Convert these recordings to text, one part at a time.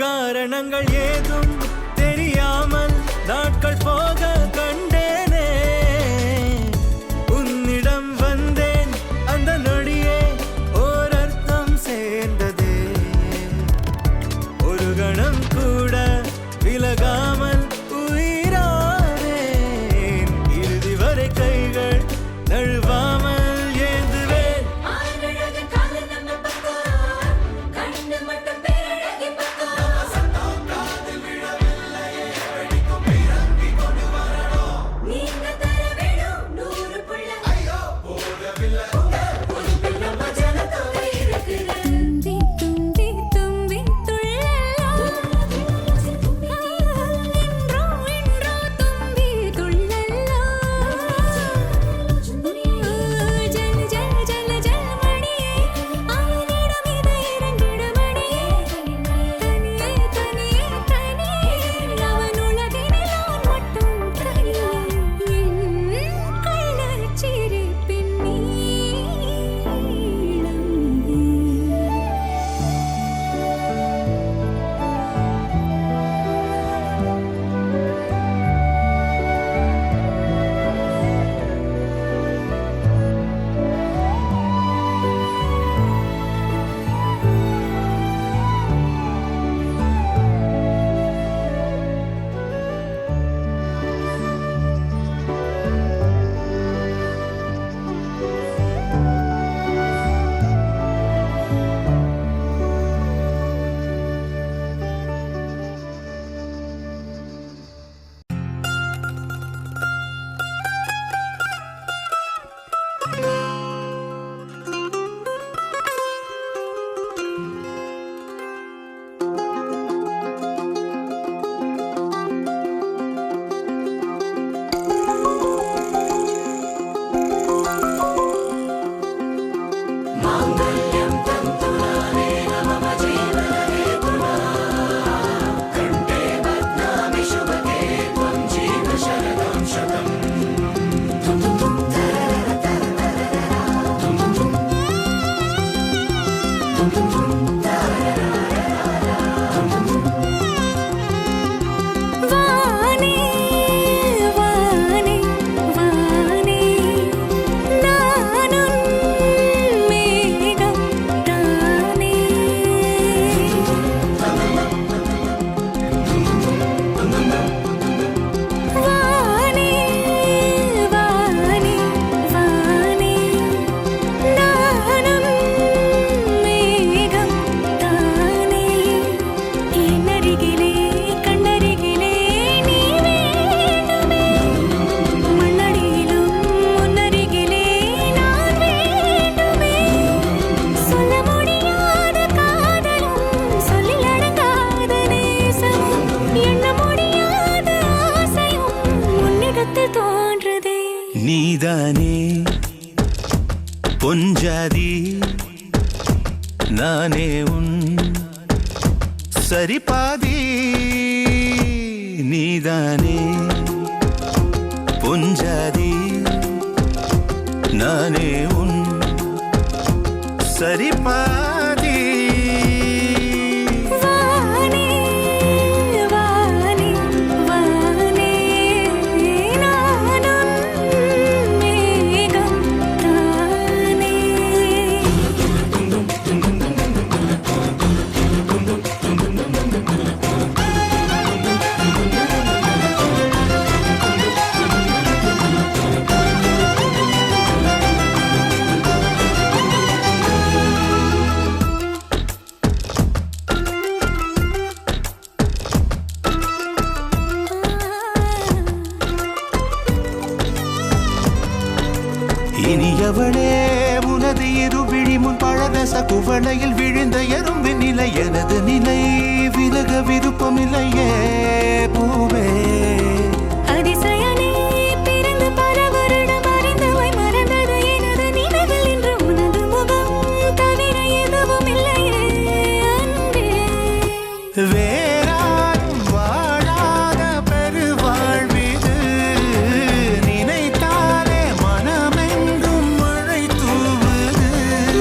காரணங்கள் ஏதும் தெரியாமல் நாட்கள் போக கண்டேனே. உன்னிடம் வந்தேன் அந்த நொடியே ஓர் அர்த்தம் சேர்ந்ததே. ஒரு கணம் கூட விலகாமல் உயிரானேன். இறுதி வரை கைகள் நழுவாமல் ஏந்துவேன். ஆனழகன் காதல் நம்ம பக்கம் கண்ணு மட்டும் சரி பாதி நீதானே பொஞ்சாதி நானே உன் சரி பாதி இனியவளே உனது இருவிழி முன் பழதச குவளையில் விழுந்த எறும்பின் நிலை எனது நிலை விலக விருப்பமில்லையே பூவே அதிசயனே பிறந்து பல வருடம் அறிந்தவை மறந்தது எனது நினைவில் இன்று உனது முகம் தவிர எதுவும் இல்லையே அன்பே வேறாரும் வாழாத பெருவாழ்விது நினைத்தாலே மனமெங்கும் மழை தூவுது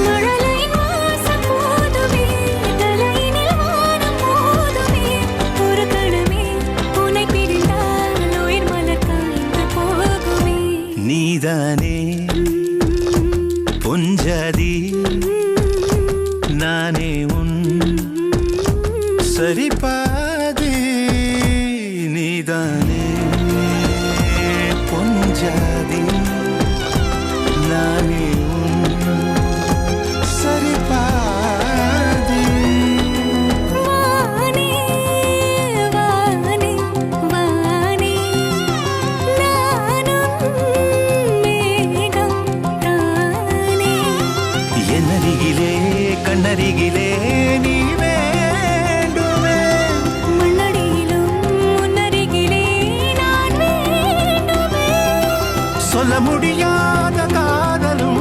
மழலையின் வாசம் போதுமே தலையினில் வானம் போதுமே ஒரு கணமே உன்னை பிரிந்தால் உயிர் மலர் காய்ந்து போகுமே நீதானே பொஞ்சாதி நானே உன் சரி பாதி நீதானே பொஞ்சாதி நானே உன் சரி பாதி வானே வானே வானே நானும் மேகம் தானே என்னருகிலே கண்ணருகிலே நீ வேண்டுமே மண்ணடியிலும் முன்னருகிலே நான் வேண்டுமே சொல்ல முடியாத காதலும்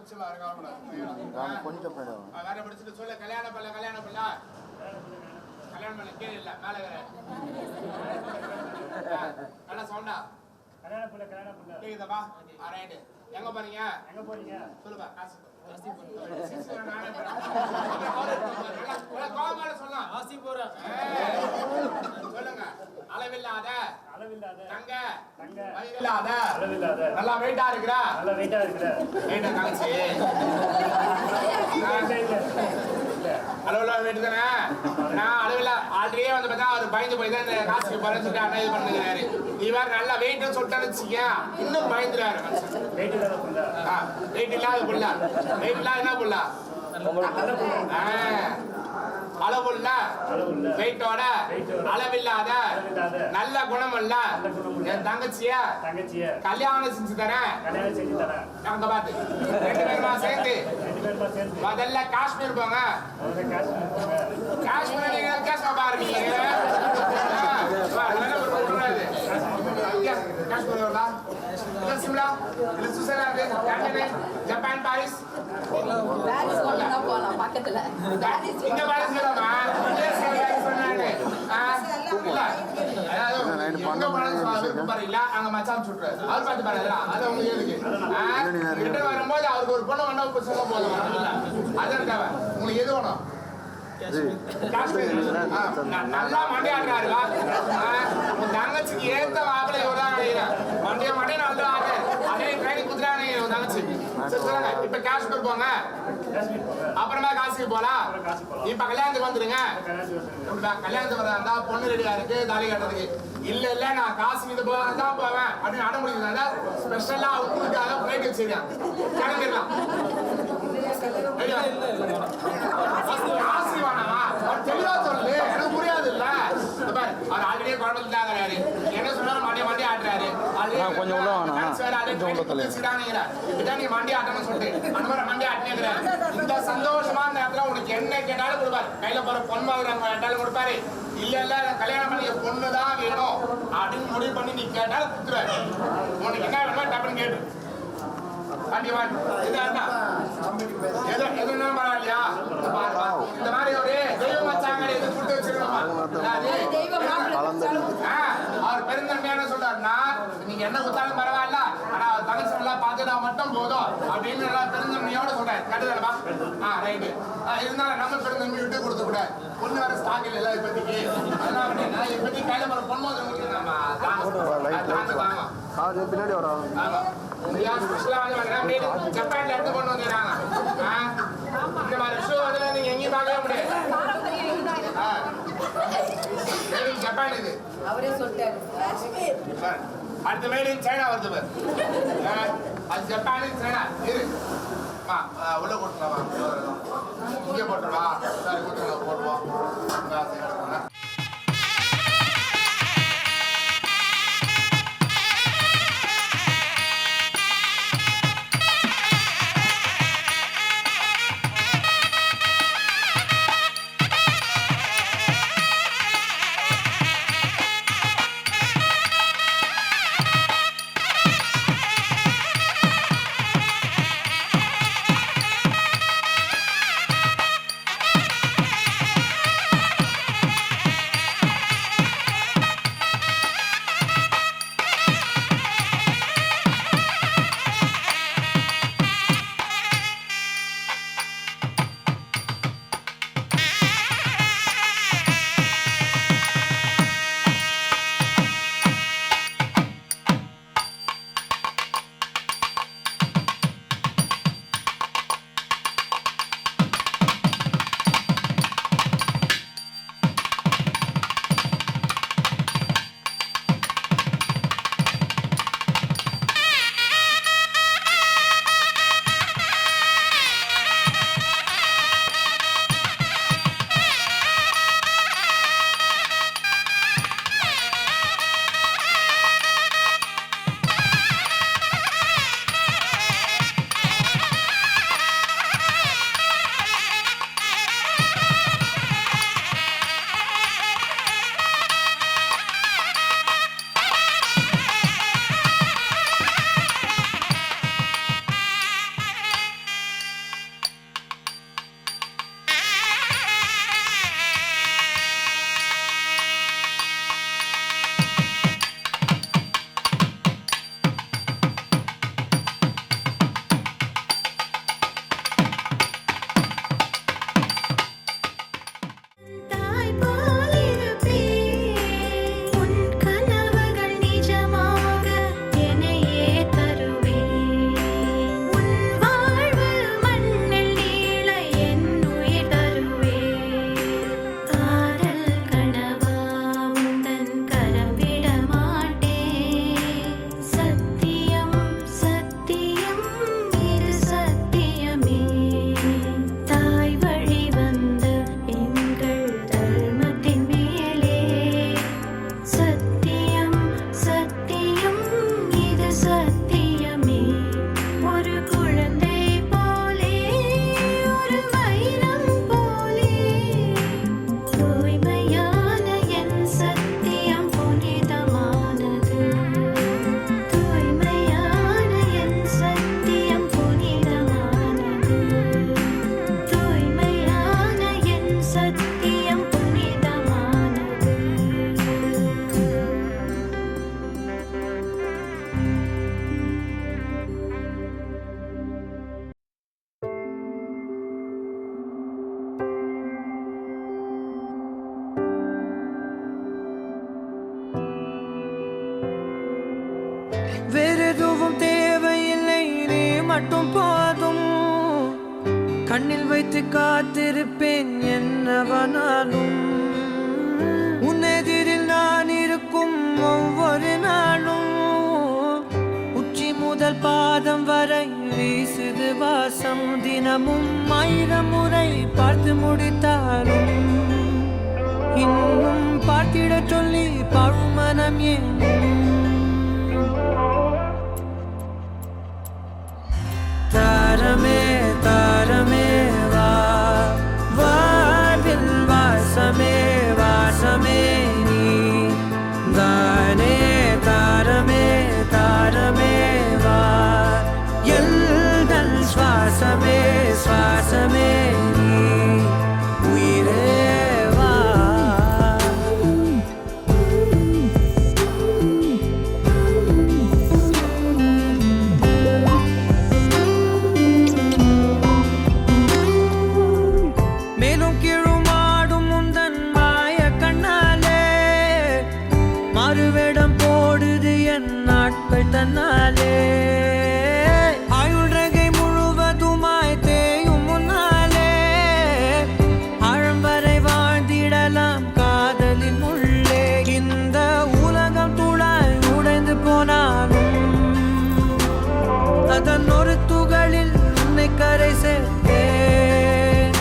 முடிச்சிடலாம் கொஞ்சம் வேற முடிச்சுட்டு சொல்ல கல்யாணம் பண்ணல கல்யாணம் பண்ண கீழே இல்ல மேல நல்லா சொன்னா கல்யாணம் பண்ண கேக்குதாப்பா ரைட்டு எங்க போறீங்க சொல்லுப்பா காசு சொல்லுங்க அளவில்லாத தங்க நல்லா வெயிட்டா இருக்கிறா வெயிட்டா காமிச்சு அளவுல வெயிட்டு தானே நான் அளவில்ல ஆல்ரெடியே வந்து பார்த்தா அவர் பயந்து போய் தான் இந்த காசுக்கு போறேன்னு சொல்லிட்டு அண்ணா இது பண்ணுறாரு நீ வேற நல்லா வெயிட்னு சொல்லிட்டான்னு வச்சுக்க இன்னும் பயந்துறாரு வெயிட் இல்லாத புள்ள வெயிட் இல்லாத என்ன புள்ள அளவுள்ள வெயிட்டோட அளவில்லாத நல்ல குணம் இல்ல என் தங்கச்சிய கல்யாணம் செஞ்சு தரேன் அங்க பாத்து 2 பேருமா சேர்ந்து முதல்ல காஷ்மீர் போங்க காஷ்மீர் நீங்க கேச பாருங்க காஷ்மீர் வரலாம் இல்ல சிம்லா இல்ல சுவிட்சர்லாந்து ஜப்பான் பாரிஸ் போலாம் பக்கத்துல இங்க பாரிஸ் இல்லமா சொன்னாங்க எங்க போனாலும் பாரு இல்ல அங்க மச்சான் சுட்டுறாரு அவர் பார்த்து பாரு அது உங்களுக்கு எதுக்கு ரிட்டர்ன் வரும்போது அவருக்கு ஒரு பொண்ணு வேணா சொல்ல போதும் அதான் தேவை உங்களுக்கு எது வேணும் நல்லா மண்டையாடுறாரு உன் தங்கச்சிக்கு ஏத்த மாப்பிள்ளை இவர்தான் நினைக்கிறேன் மண்டைய நல்லா ஆடு அதே ட்ரைனிங் குத்துறாங்க உன் தங்கச்சிக்கு சரி சொல்லுங்க இப்ப காஷ்மீர் போங்க அப்புறமா காசுக்கு போலாம் இப்ப கல்யாணத்துக்கு வந்துருங்க கல்யாணத்துக்கு வரதா பொண்ணு ரெடியா இருக்கு தாலி கட்டுறதுக்கு இல்ல நான் காசு இது தான் போவேன் அப்படின்னு அட முடியுது ஸ்பெஷலா அவங்களுக்காக பிளைட் வச்சிருக்கேன் கிளம்பிடலாம் காசு வேணாமா தெளிவா சொல்லு எனக்கு புரியாது இல்ல அவர் ஆல்ரெடி குழம்பு தாங்கிறாரு என்ன சொன்னாலும் மண்டி ஆட்டுறாரு நீ மண்டி ஆட்டணும்னு சொல்லிட்டு அந்த மாதிரி மண்டி ஆட்டினேங்கிற இந்த சந்தோஷமான நேரத்துல உனக்கு என்ன கேட்டாலும் கொடுப்பாரு கையில போற பொன் வாங்குறாங்க கேட்டாலும் கொடுப்பாரு இல்ல கல்யாணம் பண்ணிய பொண்ணுதான் வேணும் அப்படின்னு முடிவு பண்ணி நீ கேட்டாலும் கொடுத்துருவாரு உனக்கு என்ன வேணுமோ டப்புன்னு கேட்டு கண்டிப்பா பரவாயில்லையா இந்த மாதிரி ஒரு தெய்வம் வச்சாங்க கொடுத்து வச்சிருக்கோமா அவர் பெருந்தன்மையான சொல்றாருன்னா நீங்க என்ன கொடுத்தாலும் பரவாயில்ல ஆனா அவர் தங்கச்சி நல்லா பார்த்துட்டா மட்டும் போதும் அப்படின்னு நல்லா பெருந்தன்மையோட சொல்றாரு கட்டுதலப்பா ரைட்டு இருந்தாலும் நம்ம பெருந்தன்மை விட்டு கொடுக்க கூடாது பொண்ணு வர ஸ்டாக் இல்ல இப்போதைக்கு அதெல்லாம் இப்போதைக்கு கையில போற பொண்ணு பின்னாடி வராங்க ஜப்பான்ல இருந்து கொண்டு வந்துடுறாங்க இந்த மாதிரி ஷூ அதுல நீங்க எங்கேயும் பார்க்கவே முடியாது ஜப்பான் இது அவரே சொல்லிட்டாரு அடுத்த மேலே சைனா வருது அது ஜப்பான் சைனா இரு உள்ள போட்டுருவா இங்கே போட்டுருவா சரி போட்டுருவா போடுவோம் மட்டும் போதும் கண்ணில் வைத்து காத்திருப்பேன் என்னவனாலும் உன்னெதிரில் நான் இருக்கும் ஒவ்வொரு நாளும் உச்சி முதல் பாதம் வரை வீசுது வாசம் தினமும் 1000 முறை பார்த்து முடித்தாலும் இன்னும் பார்த்திட சொல்லி பழுமனம் ஏன் தாரமே தாரமே வா வாழ்வில் வாசமே வாசமே நீ தானே தாரமே தாரமே வா எல்தல் சுவாசமே சுவாசமே நீ உயிரே வா மேலும் கீழுமாடும் முந்தன் மாய கண்ணாலே மறுவேடம் போடுது என் நாட்கள் தன்னாலே ஆயுள் ரகை முழுவதுமாய் தேயும் முன்னாலே ஆழம் வரை வாழ்ந்திடலாம் காதலின் உள்ளே இந்த உலகம் துளாய் உடைந்து போனாலும் அதன் ஒரு துகளில் உன்னை கரை சேர்த்தேன்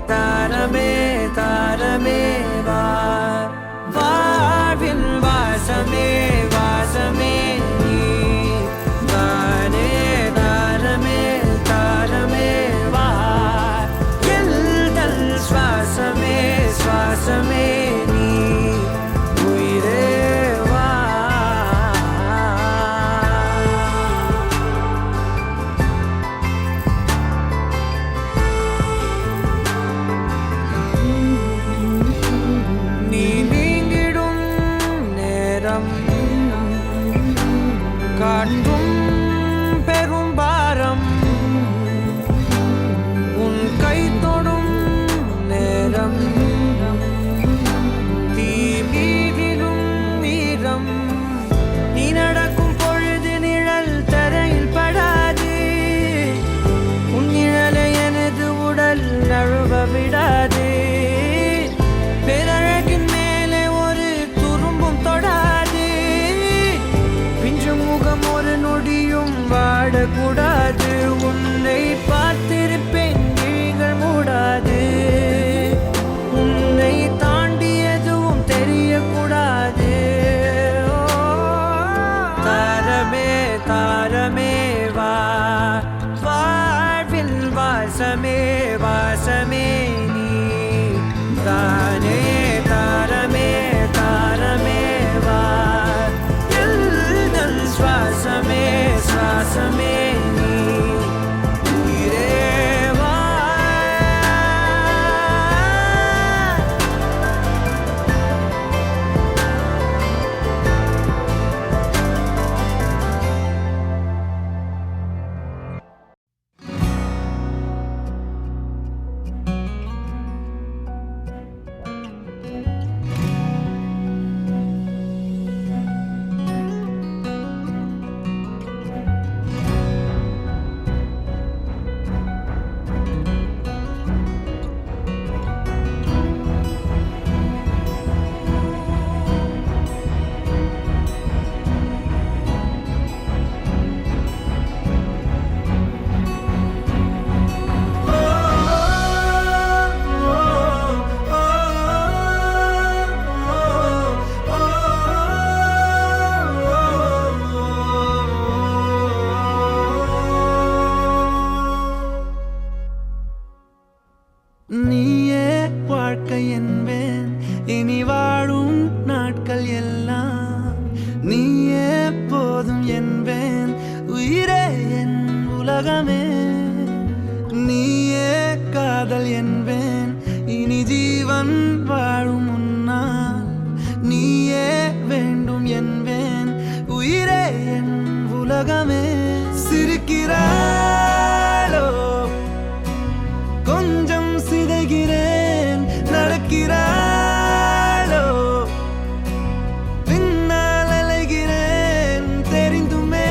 தாரமே தாரமே வா வாழ்வில் வாசமே வாசமே நீ தானே தாரமே தாரமே வா எல்தல் சுவாசமே சுவாசமே நீ உயிரே வா நீ நீங்கிடும் நேரம் காட்டும் பெரும் பாரம் உன் கை தொடும் நேரம் தீ மீதிலும் வீரம் நீ நடக்கும் பொழுது நிழல் தரையில் படாது உன் நிழலை எனது உடல் நழுவ விடாது பேரழகின் மேலே ஒரு துரும்பும் தொடாது பிஞ்சு முகம் ஒரு நொடியும் வாடக்கூடாது உன்னை பார்த்திருப்பேன் விழிகள் மூடாது உன்னை தாண்டி எதுவும் தெரியக்கூடாது தாரமே தாரமே வா வாழ்வில் வாசமே வாசமே நீ தானே தாரமே தாரமே வா எல்தல் சுவாசமே சுவாசமே நீ உயிரே வா நீயே வாழ்க்கை என்பேன் இனி வாழும் நாட்கள் எல்லாம் நீயே போதும் என்பேன் உயிரே என் உலகமே நீயே காதல் என்பேன் இனி ஜீவன் வாழும் முன்னால் நீயே வேண்டும் என்பேன் உயிரே என் உலகமே சிரிக்கிறாளோ கொஞ்சம் சிதைகிறேன் நடக்கிறாளோ பின்னால் அலைகிறேன் தெரிந்துமே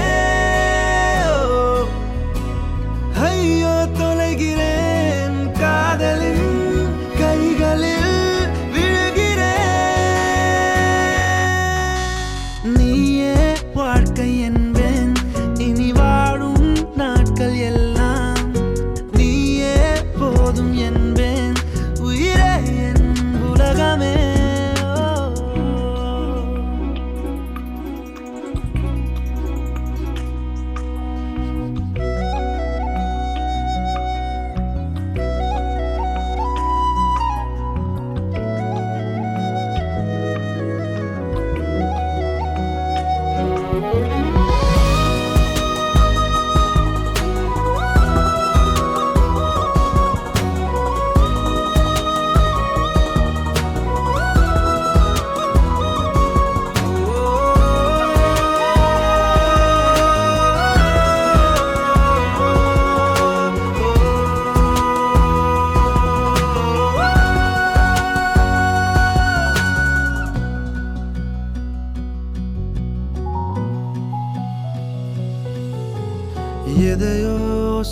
எதையோ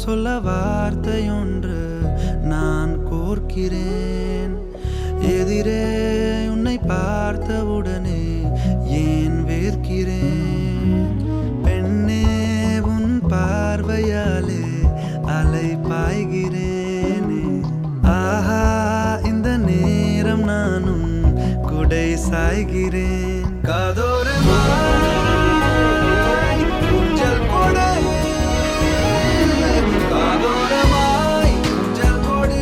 சொல்ல வார்த்தையொன்று நான் கோர்க்கிறேன். எதிரே உன்னை பார்த்தவுடனே ஏன் வேர்க்கிறேன்? பெண்ணே உன் பார்வையாலே அலை பாய்கிறேனே. ஆஹா இந்த நேரம் நானும் குடை சாய்கிறேன். காதோரமாய் ஊஞ்சல் கொடு, காதோரமாய் ஊஞ்சல் கொடு,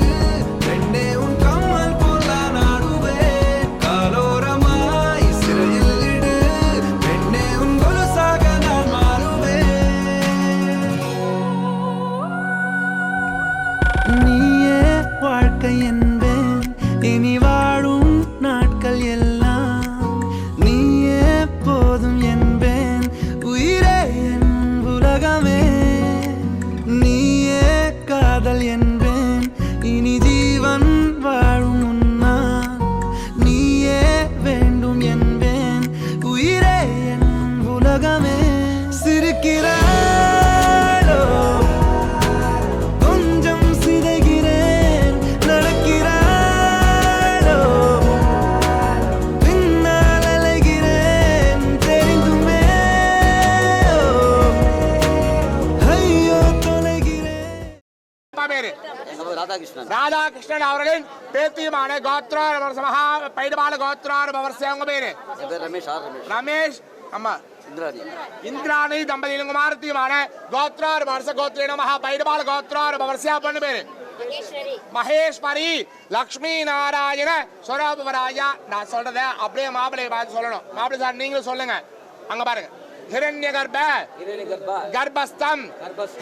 பெண்ணே உன் கம்மல் போல நாடுவேன். காலோரமாய் சிறையில் இடு, பெண்ணே உன் கொலுசாக நான் மாறுவேன். நீயே வாழ்க்கை என்பேன் இனி வாழும் நாட்கள் எல்லாம். நீயே போதும் என்பேன் உயிரே என் உலகமே. நீயே காதல் என்பேன் இனி ஜீவன் வாழும் உன்னால். நீயே வேண்டும் என்பேன் உயிரே என் உலகமே. சிரிக்கிறாளோ கொஞ்சம் சிதைகிறேன், நடக்கிறாளோ பின்னால் அலைகிறேன் தெரிந்துமே. ஐயோ தொலைகிறேன். அப்பா பேரு ராதாகிருஷ்ணன். ராதாகிருஷ்ணன் அவர்களின் பேத்தியுமான கோத்ரார் மகா பைடபால கோத்ரார் பவர்ஸ் அவங்க பேரு என் பேர் ரமேஷ். ரமேஷ். ரமேஷ் அம்மா இந்திராணி. இந்திராணி தம்பதியின் குமாரத்தியுமான கோத்ரார் வருஷ கோத்ரேன மகா பைடபால கோத்ரார் பவர்ஸியா பொண்ணு பேரு மகேஸ்வரி லக்ஷ்மி நாராயண சொரபவராயா. நான் சொல்றத அப்படியே மாப்பிள்ளையை பார்த்து சொல்லணும். மாப்பிள்ளை சார் நீங்களும் சொல்லுங்க. அங்க பாருங்க. हिरण्य गर्भ गर्भस्थम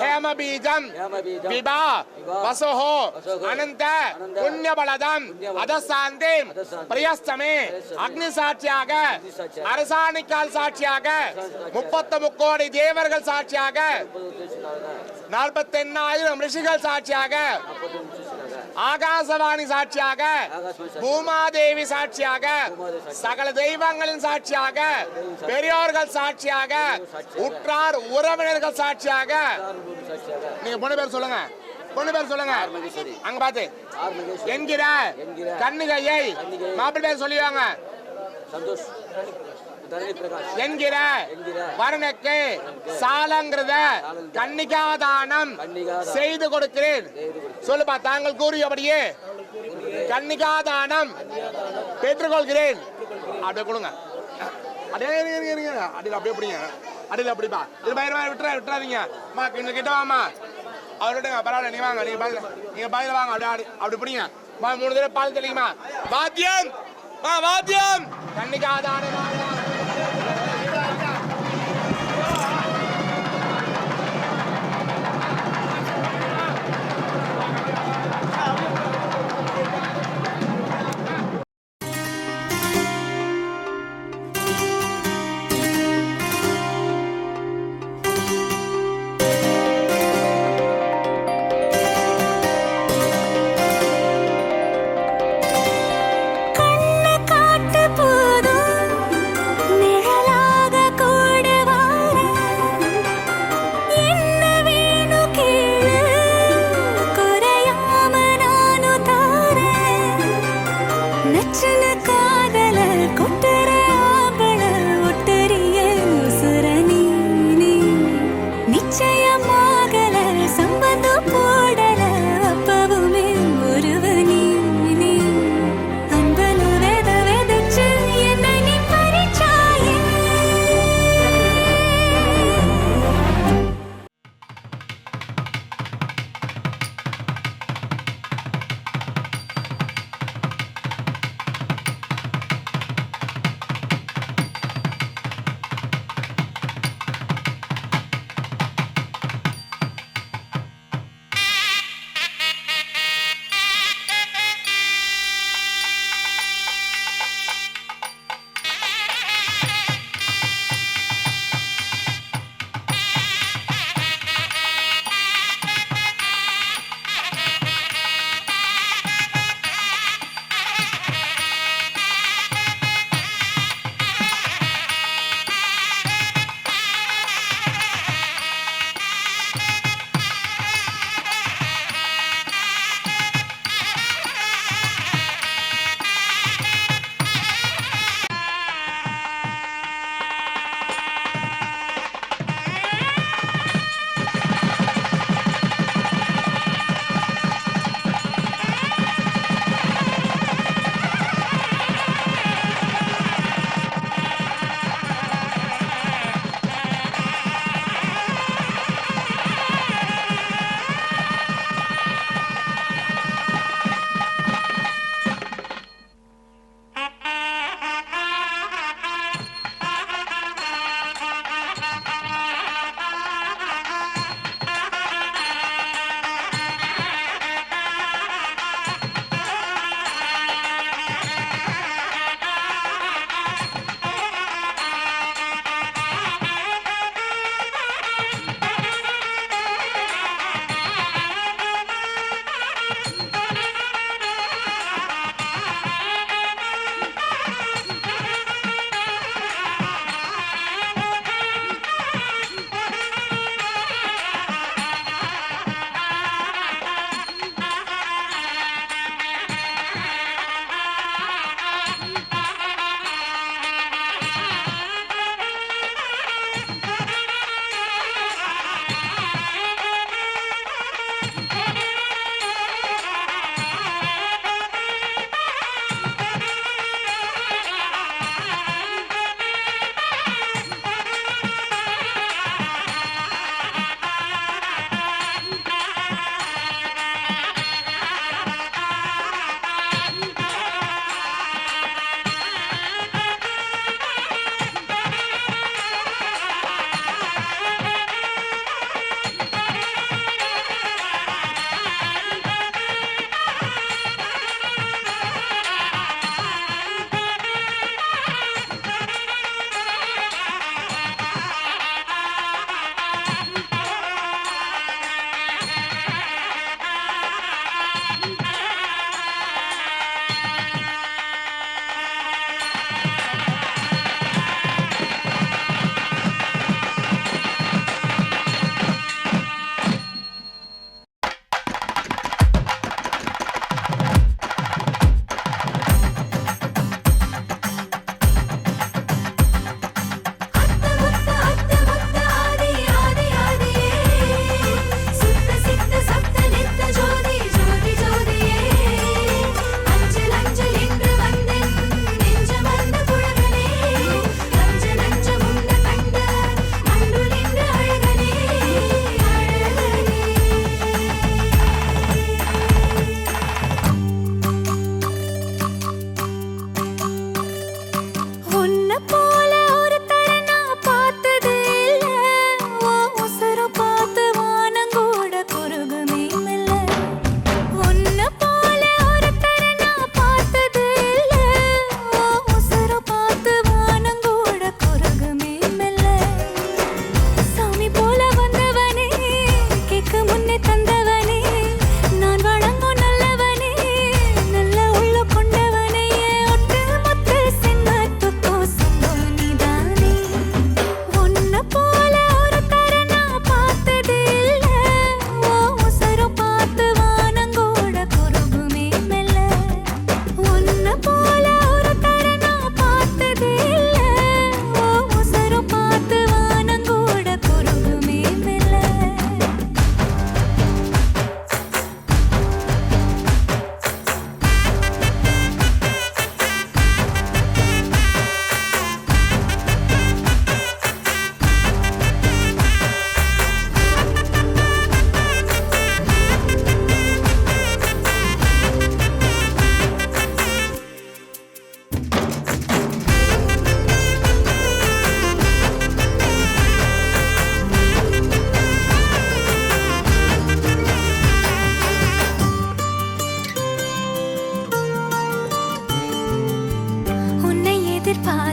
हेम बीजम विभा वसुहो अनंत पुण्य बलदम अधशांतिम प्रियस्तमे अग्नि साक्षियाग அரசாணிக்கால் சாட்சியாக 33 கோடி தேவர்கள் சாட்சியாக 48,000 ரிஷிகள் சாட்சியாக ஆகாசவாணி சாட்சியாக பூமாதேவி சாட்சியாக சகல தெய்வங்களின் சாட்சியாக பெரியோர்கள் சாட்சியாக உற்றார் உறவினர்கள் சாட்சியாக. நீங்க பொண்ணு பேர் சொல்லுங்க. பொண்ணு பேர் சொல்லுங்க. அங்க பாத்து என்கிற கன்னிகையை மாப்பிள்ளை பேர் சொல்லிவாங்க. சந்தோஷ். என்கிற வரனுக்கு சாலங்கிருத கன்னிகாதானம் செய்து கொடுக்கிறேன். சொல்லுப்பா. தாங்கள் கூறியபடியே கன்னிகாதானம் பெற்றுக்கொள்கிறேன். அப்படியே கொடுங்க. அடியில் அப்படியே பிடிங்க. அடியில் அப்படிப்பா. இது பயிர் விட்டுறாதீங்க. அம்மா கிட்ட வாமா. அவர் விட்டுங்க. பரவாயில்ல. நீ வாங்க. நீங்க பயிர் வாங்க. அப்படி பிடிங்க. 3 தடவை பால் தெளிக்குமா. வாத்தியம் வாத்தியம். கன்னிகாதானம் கண்ண காட்டு போதும்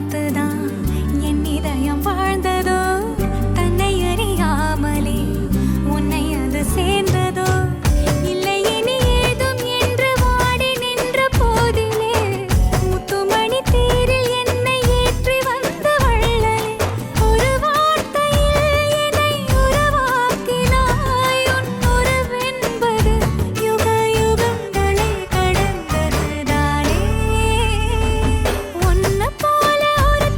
பார்த்துதான் என் இதயம் வாழ்ந்ததோ தன்னை அறியாமலே உன்னை அது சேர்ந்ததோ இல்லை இனி ஏதும் என்று வாடி நின்ற போதிலே முத்துமணி தேரில் என்னை ஏற்றி வந்த வள்ளலே ஒரு வார்த்தையில் என்னை உறவாக்கினாய் உன் உறவென்பது யுக யுகங்களை கடந்ததுதானே உன்னை போல ஒரு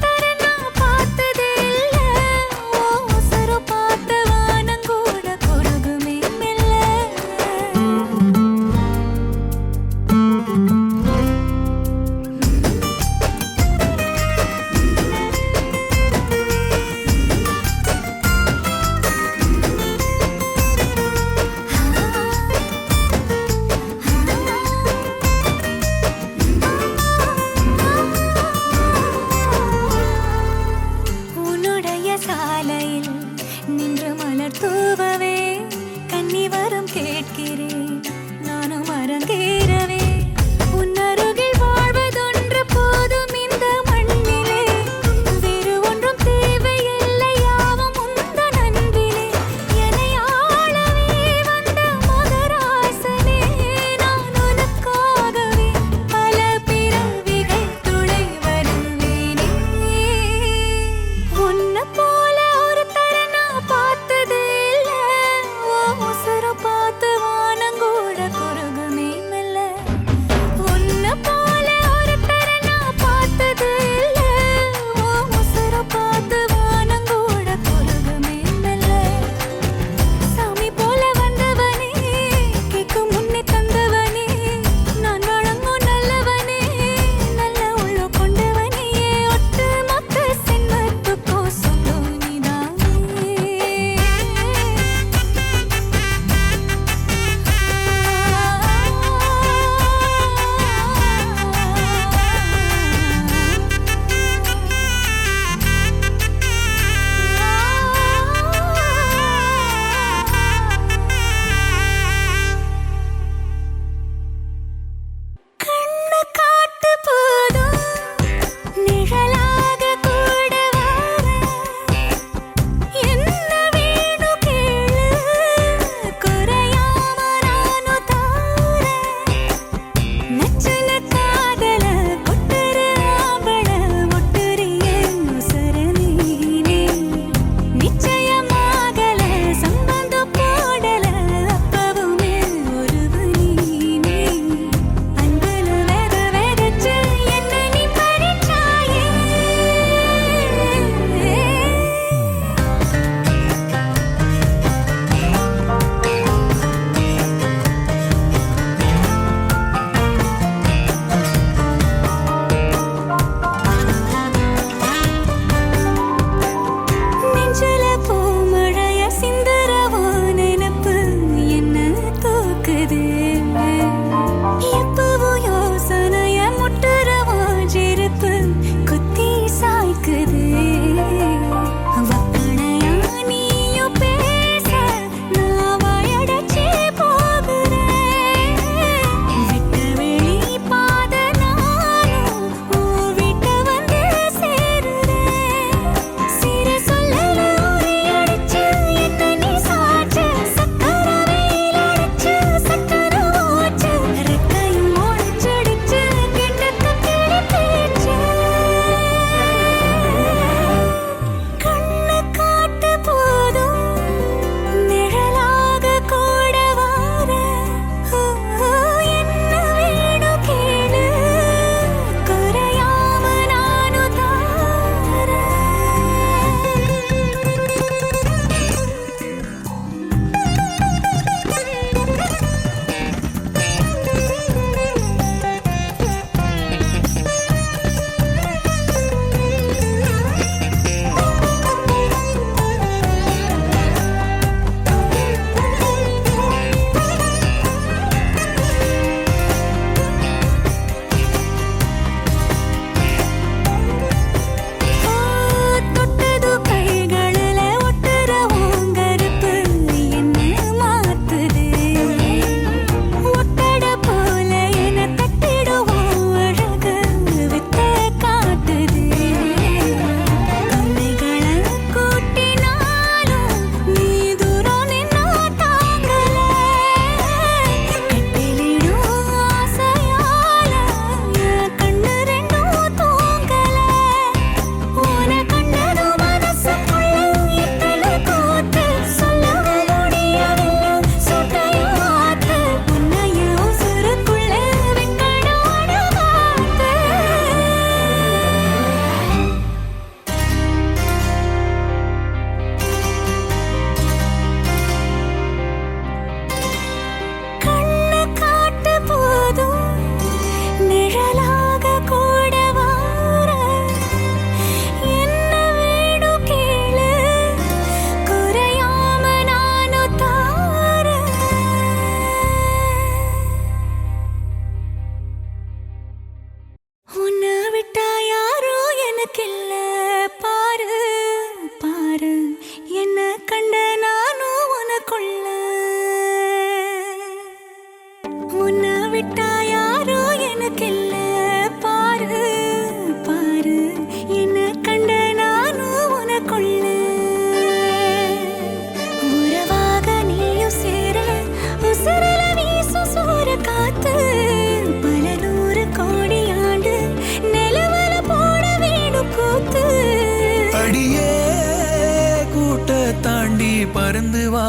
பறந்து வா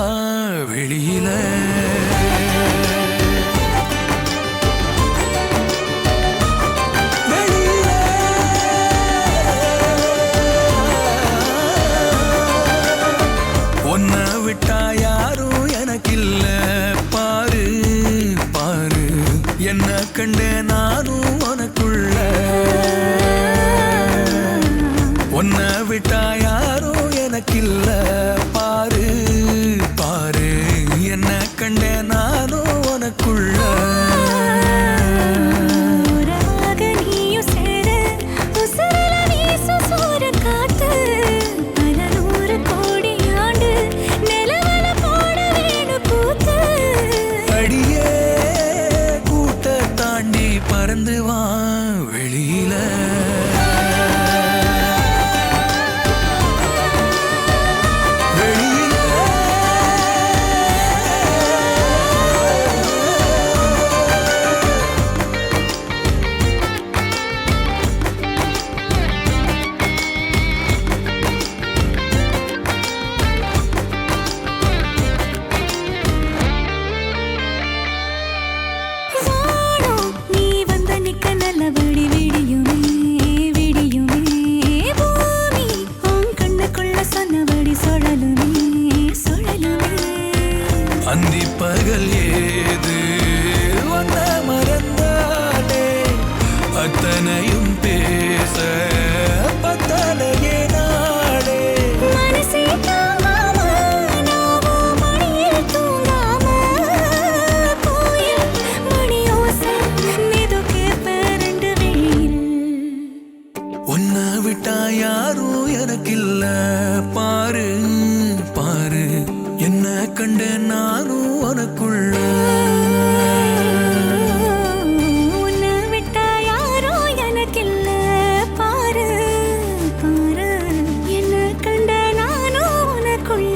வெளியில. உன்னை விட்டா யாரும் எனக்கில்ல பாரு பாரு, என்ன கண்ட நானும் உனக்குள்ள. உன்னை விட்டா யாரும் எனக்கில்ல பாரு பாரு, என்ன கண்ட நானும் உனக்குள்ள. பறந்து வா வெளியில. அந்தி பகல் ஏது வந்த மறந்தானே, அத்தனையும் பேச பத்தலையே நாளே. உன்னை விட்டா யாரும் எனக்கில்ல பாரு பாரு, என்ன கண்ட நானும் உனக்குள்ள. உன்னை விட்டா யாரும் எனக்கில்ல பாரு பாரு, என்ன கண்ட நானும் உனக்குள்ள.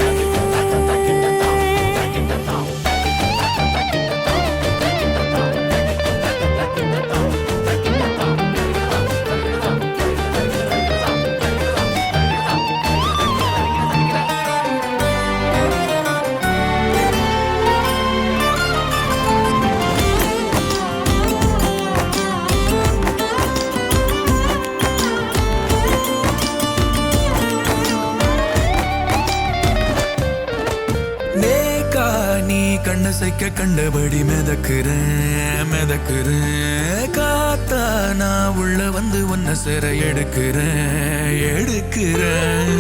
கண்ணசைக்க கண்டபடி மிதக்குறேன் மிதக்குறேன், காத்தா நான் உள்ள வந்து உன்னை சிறை எடுக்கிறேன் எடுக்கிறேன்.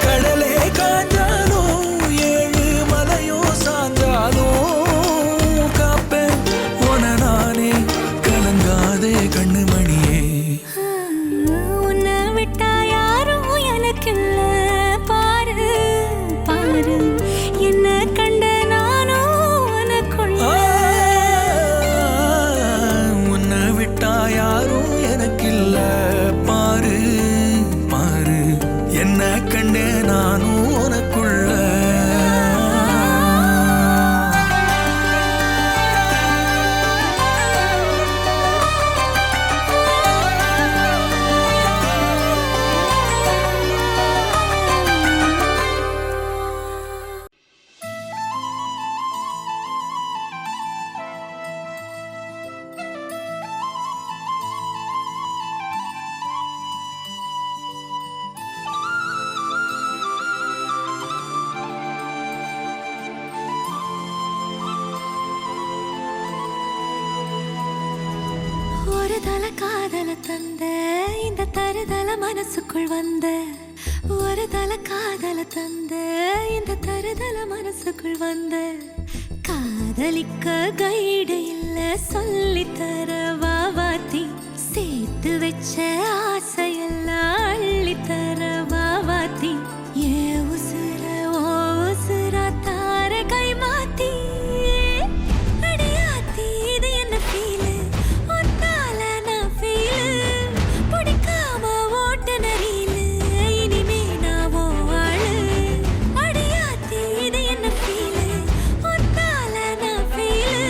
கடலே காஞ்சாலும் ஏழு மலையும் சாஞ்சாலும் காப்பேன் உன நானே, கலங்காதே கண்ணு மணியே. உன்னை விட்டா யாரும் எனக்கில்ல பாரு பாரு, என்ன கண்ட நானும் உனக்குள்ள. உன்னை விட்டா யாரும் எனக்கில்ல பாரு பாரு, என்ன கண்டே நானும் உனக்குள்ள. ஒரு தல காதல தந்த இந்த தருதல மனசுக்குள் வந்த, ஒரு தல காதல தந்த இந்த தருதல மனசுக்குள் வந்த. காதலிக்க கைடு இல்ல சொல்லித்தர வாவாத்தி, சேர்த்து வச்ச ஆசையெல்லாம் அள்ளித்தர வாவாத்தி. ஏ உசுர ஓ உசுரா தார கை மாத்தி அடியாத்தி, இது என்ன ஃபீலு ஒத்தால நான் ஃபீலு, பிடிக்காம ஓட்ட நரியிலு இனிமே நான் ஓ ஆளு. அடியாத்தி, இது என்ன ஃபீலு ஒத்தால நான் ஃபீலு,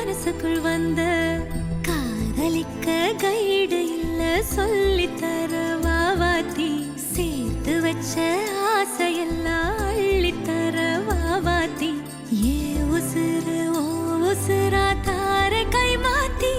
மனசுக்குள் வந்த காதலிக்க கைடு இல்ல சொல்லித்தர வாவாத்தி சேர்த்து வச்ச ஆசையெல்லாம் அள்ளித்தர வாவாத்தி ஏ உசுறு ஓ உசுரா தார கை மாத்தி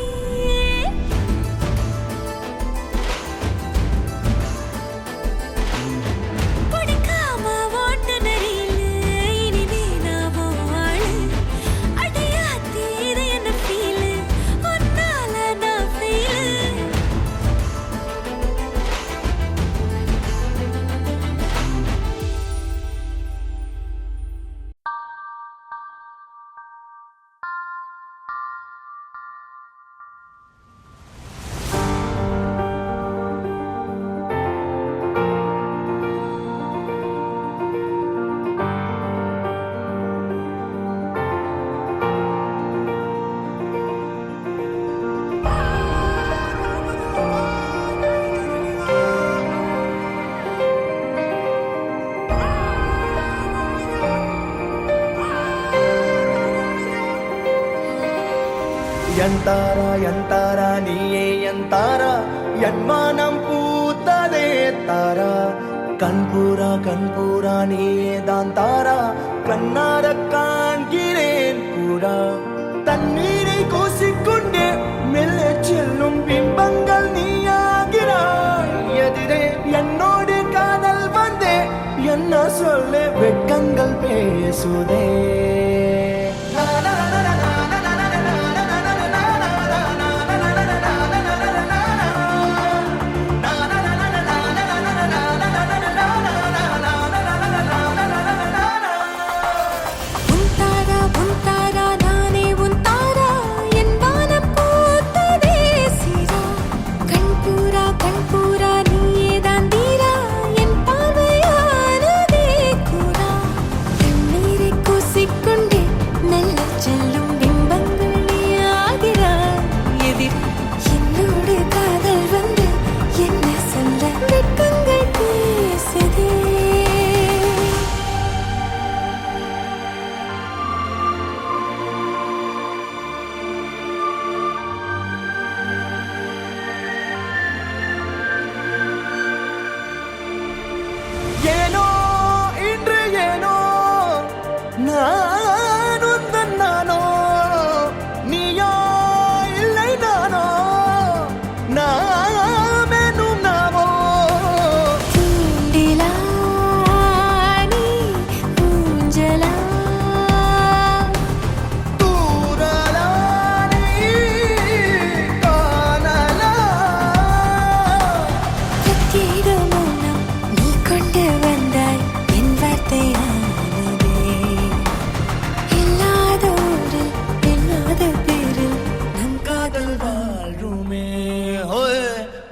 ಎಂತಾರ ಎಂತಾರ ನೀಯೇ ಎಂತಾರ ಎನ್ಮಾನಂ பூத்ததே தாரா கண்பூரா நீயே தான் தாரா கண்ணார காண்கிறேன் பூரா தண்ணீரை கூசிக்கொண்டே மெல்ல செல்லும் பிம்பங்கள் நீயாகிறாய் எதிரே என்னோடு காதல் வந்தே என்ன சொல்ல வெட்கங்கள் பேசுதே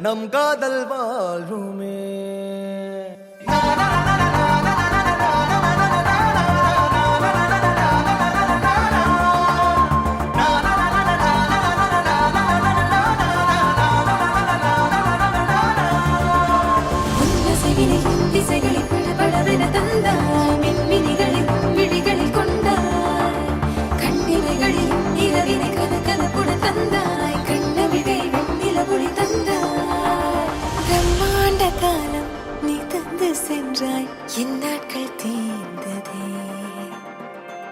நம் காதல் வாழ்வுமே திசைகளில் படபடவென தந்தாய் மின்மினிகளில் விழிகளில் கொண்டாய் கண்ணிமைகளில் இரவினை கதகதப்புட தந்தாய் கண்ணவிழை வெண்ணிலவொளி தந்தாய் பிரம்மாண்ட காலம் நீ தந்து சென்றாய் என் நாட்கள் தீர்ந்ததே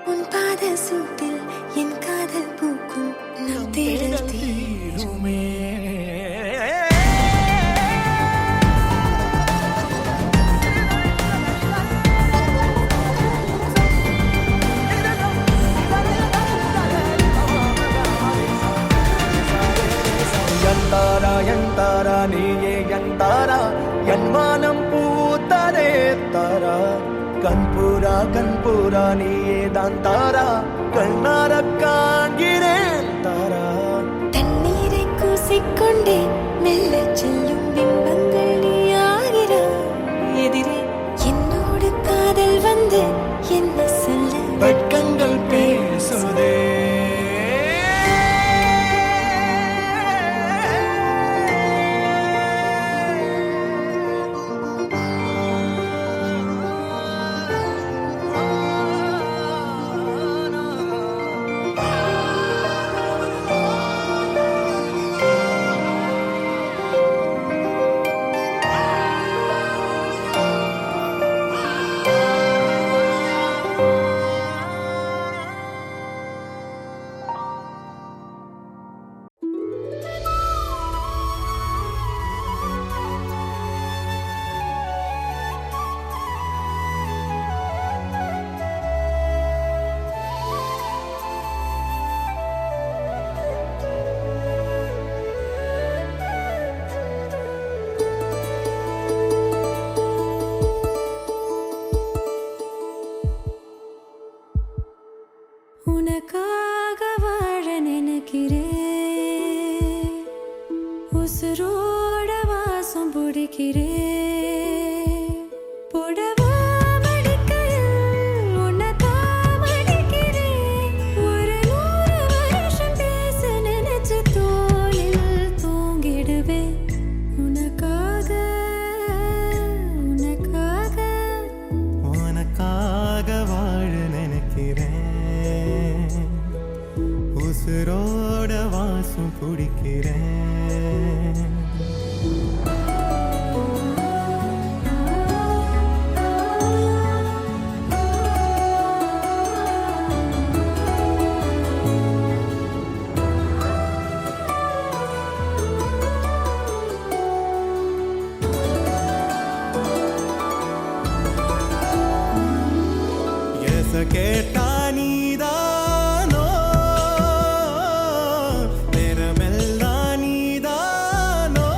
உன் பாத சூட்டில் என் காதல் பூக்கும் நம் தேடல் தீருமே ಎಂತಾರ ಎಂತಾರ ನೀಯೇ ಎಂತಾರ ಎನ್ಮಾನಂ பூத்ததே தாரா கண்பூரா நீயே தான் தாரா கண்ணார காண்கிறேன் தாரா தண்ணீரை கூசிக்கொண்டே மெல்ல செல்லும் பிம்பங்கள் நீயாகிறாய் எதிரே என்னோடு காதல் வந்து என்ன சொல்ல வெட்கங்கள் பேசுதே உனக்காக வாழ நினைக்கிறேன் உசுரோட வாசம் பிடிக்கிறேன் புடவா மடிக்கையில் உன்னைத்தான் மடிக்கிறேன் ஒரு 100 வருஷம் பேச நினைச்சு தோளில் தூங்கிடுவேன் உனக்காக உனக்காக உனக்காக வாழ நினைக்கிறேன் உசுரோட வாசம் பிடிக்கிறேன் கேட்டா நீதானோ நேரமெல்லாம் நீதானோ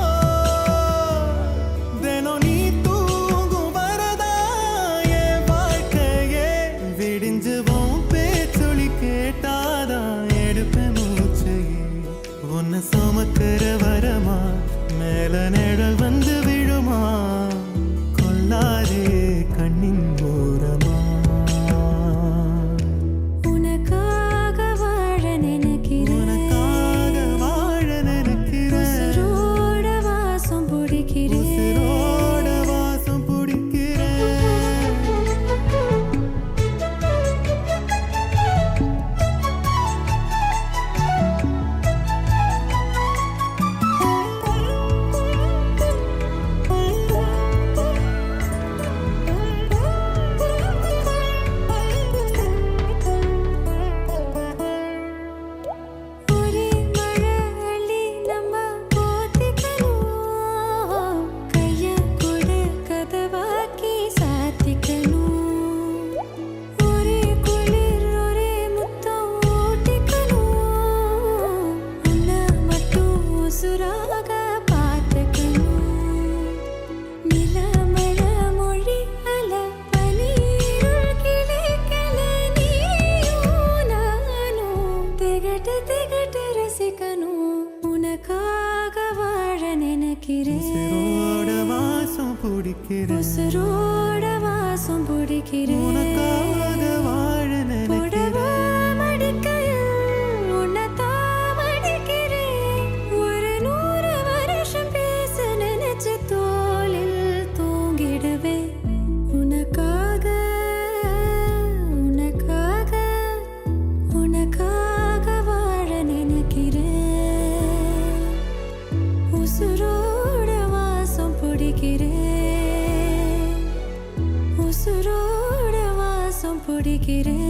தினம் நீ தூங்கும் வரதா என் வாழ்க்கையே விடிஞ்சுவோம் பேச்சொலி கேட்டாதான் எடுப்பேன் மூச்சையே உன்னை சுமக்கிற வரமா மேல நிழல் வந்து விழுமா கொல்லாதே கண்ணின் ஓரமா உசுரோட வாசம் பிடிக்கிறேன் உனக்காக வாழ நினைக்கிறேன் மடிக்கையில் உன்னைத்தான் மடிக்கிறேன் ஒரு 100 வருஷம் பேச நினைச்சு தோளில் தூங்கிடுவேன் உனக்காக உனக்காக உனக்காக வாழ நினைக்கிறேன் உசுரோட வாசம் பிடிக்கிறேன் உசுரோட வாசம் பிடிக்கிறேன்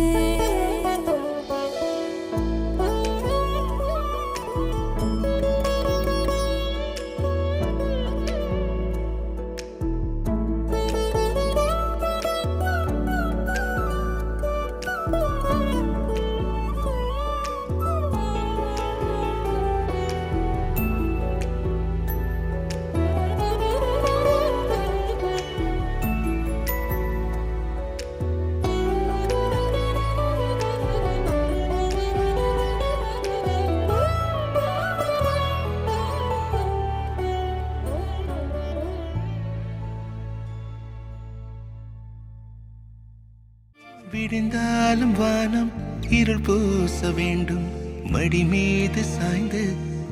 விடிந்தாலும் வானம் இருள் பூச வேண்டும் மடி மீது சாய்ந்து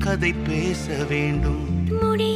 கதை பேச வேண்டும் முடி